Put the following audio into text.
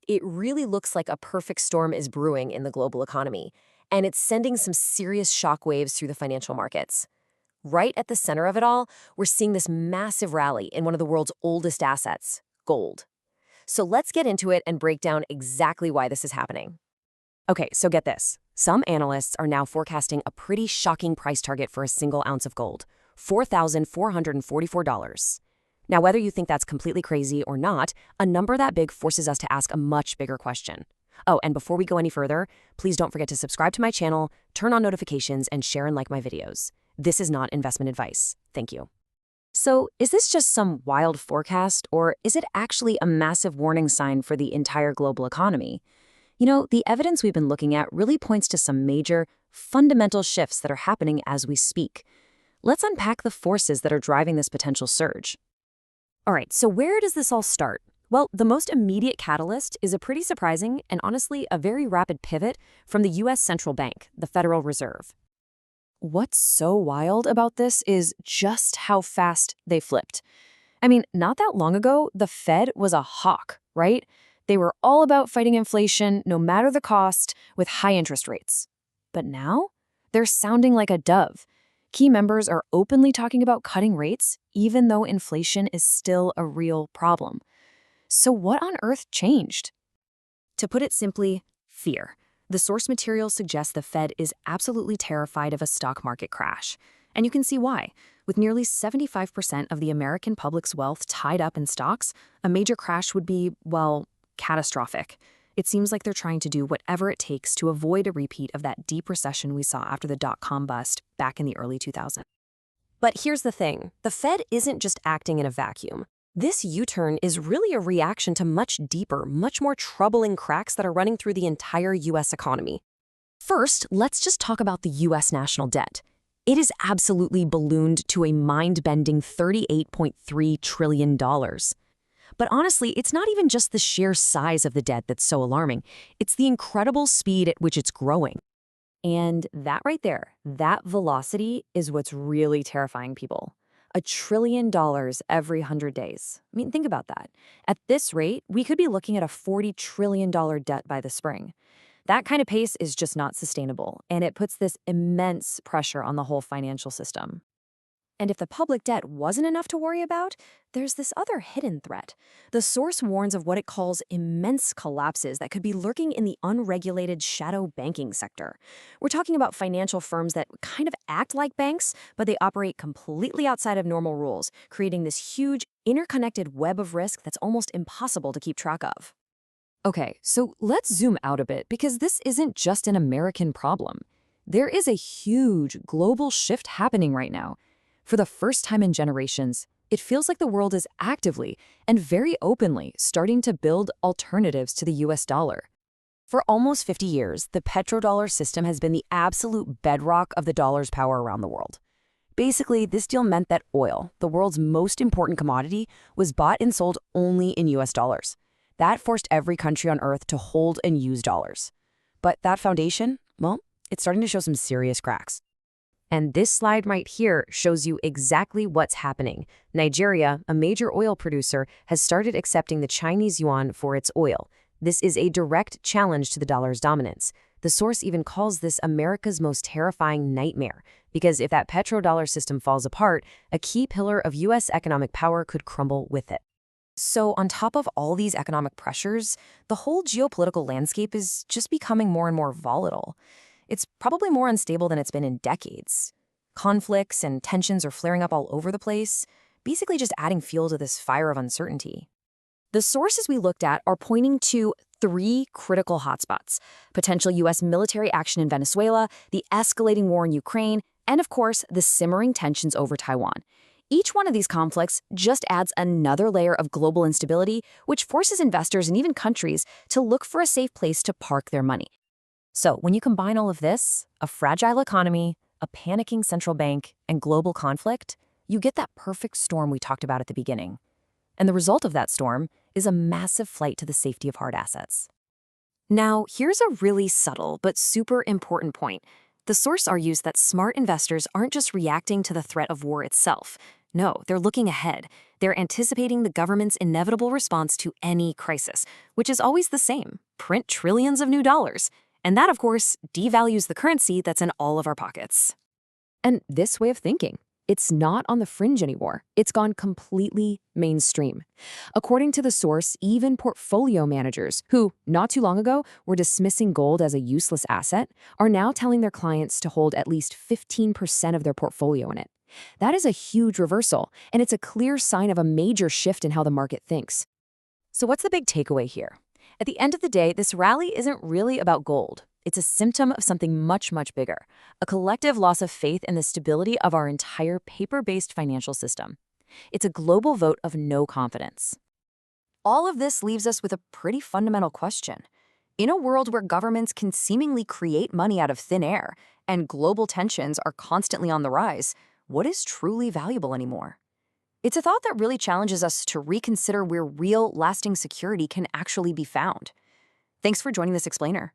it really looks like a perfect storm is brewing in the global economy, and it's sending some serious shockwaves through the financial markets. Right at the center of it all, we're seeing this massive rally in one of the world's oldest assets, gold. So let's get into it and break down exactly why this is happening. Okay, so get this. Some analysts are now forecasting a pretty shocking price target for a single ounce of gold, $4,444. Now, whether you think that's completely crazy or not, a number that big forces us to ask a much bigger question. Oh, and before we go any further, please don't forget to subscribe to my channel, turn on notifications, and share and like my videos. This is not investment advice. Thank you. So, is this just some wild forecast, or is it actually a massive warning sign for the entire global economy? The evidence we've been looking at really points to some major, fundamental shifts that are happening as we speak. Let's unpack the forces that are driving this potential surge. All right, so where does this all start? Well, the most immediate catalyst is a pretty surprising and honestly a very rapid pivot from the U.S. Central Bank, the Federal Reserve. What's so wild about this is just how fast they flipped. I mean, not that long ago, the Fed was a hawk, right? They were all about fighting inflation, no matter the cost, with high interest rates. But now, they're sounding like a dove. Key members are openly talking about cutting rates, even though inflation is still a real problem. So what on earth changed? To put it simply, fear. The source material suggests the Fed is absolutely terrified of a stock market crash. And you can see why. With nearly 75% of the American public's wealth tied up in stocks, a major crash would be, well, catastrophic. It seems like they're trying to do whatever it takes to avoid a repeat of that deep recession we saw after the dot-com bust back in the early 2000s. But here's the thing. The Fed isn't just acting in a vacuum. This U-turn is really a reaction to much deeper, much more troubling cracks that are running through the entire U.S. economy. First, let's just talk about the U.S. national debt. It is absolutely ballooned to a mind-bending $38.3 trillion. But honestly, it's not even just the sheer size of the debt that's so alarming. It's the incredible speed at which it's growing. And that right there, that velocity is what's really terrifying people. $1 trillion every 100 days. I mean, think about that. At this rate, we could be looking at a $40 trillion debt by the spring. That kind of pace is just not sustainable, and it puts this immense pressure on the whole financial system. And if the public debt wasn't enough to worry about, there's this other hidden threat. The source warns of what it calls immense collapses that could be lurking in the unregulated shadow banking sector. We're talking about financial firms that kind of act like banks, but they operate completely outside of normal rules, creating this huge, interconnected web of risk that's almost impossible to keep track of. Okay, so let's zoom out a bit, because this isn't just an American problem. There is a huge global shift happening right now. For the first time in generations, it feels like the world is actively and very openly starting to build alternatives to the US dollar. For almost 50 years, the petrodollar system has been the absolute bedrock of the dollar's power around the world. Basically, this deal meant that oil, the world's most important commodity, was bought and sold only in US dollars. That forced every country on Earth to hold and use dollars. But that foundation, well, it's starting to show some serious cracks. And this slide right here shows you exactly what's happening. Nigeria, a major oil producer, has started accepting the Chinese yuan for its oil. This is a direct challenge to the dollar's dominance. The source even calls this America's most terrifying nightmare, because if that petrodollar system falls apart, a key pillar of U.S. economic power could crumble with it. So on top of all these economic pressures, the whole geopolitical landscape is just becoming more and more volatile. It's probably more unstable than it's been in decades. Conflicts and tensions are flaring up all over the place, basically just adding fuel to this fire of uncertainty. The sources we looked at are pointing to 3 critical hotspots: potential U.S. military action in Venezuela, the escalating war in Ukraine, and of course, the simmering tensions over Taiwan. Each one of these conflicts just adds another layer of global instability, which forces investors and even countries to look for a safe place to park their money. So when you combine all of this, a fragile economy, a panicking central bank, and global conflict, you get that perfect storm we talked about at the beginning. And the result of that storm is a massive flight to the safety of hard assets. Now, here's a really subtle but super important point. The source argues that smart investors aren't just reacting to the threat of war itself. No, they're looking ahead. They're anticipating the government's inevitable response to any crisis, which is always the same: print trillions of new dollars. And that, of course, devalues the currency that's in all of our pockets. And this way of thinking, it's not on the fringe anymore. It's gone completely mainstream. According to the source, even portfolio managers, who not too long ago were dismissing gold as a useless asset, are now telling their clients to hold at least 15% of their portfolio in it. That is a huge reversal, and it's a clear sign of a major shift in how the market thinks. So what's the big takeaway here? At the end of the day, this rally isn't really about gold. It's a symptom of something much, much bigger: a collective loss of faith in the stability of our entire paper-based financial system. It's a global vote of no confidence. All of this leaves us with a pretty fundamental question. In a world where governments can seemingly create money out of thin air and global tensions are constantly on the rise, what is truly valuable anymore? It's a thought that really challenges us to reconsider where real, lasting security can actually be found. Thanks for joining this explainer.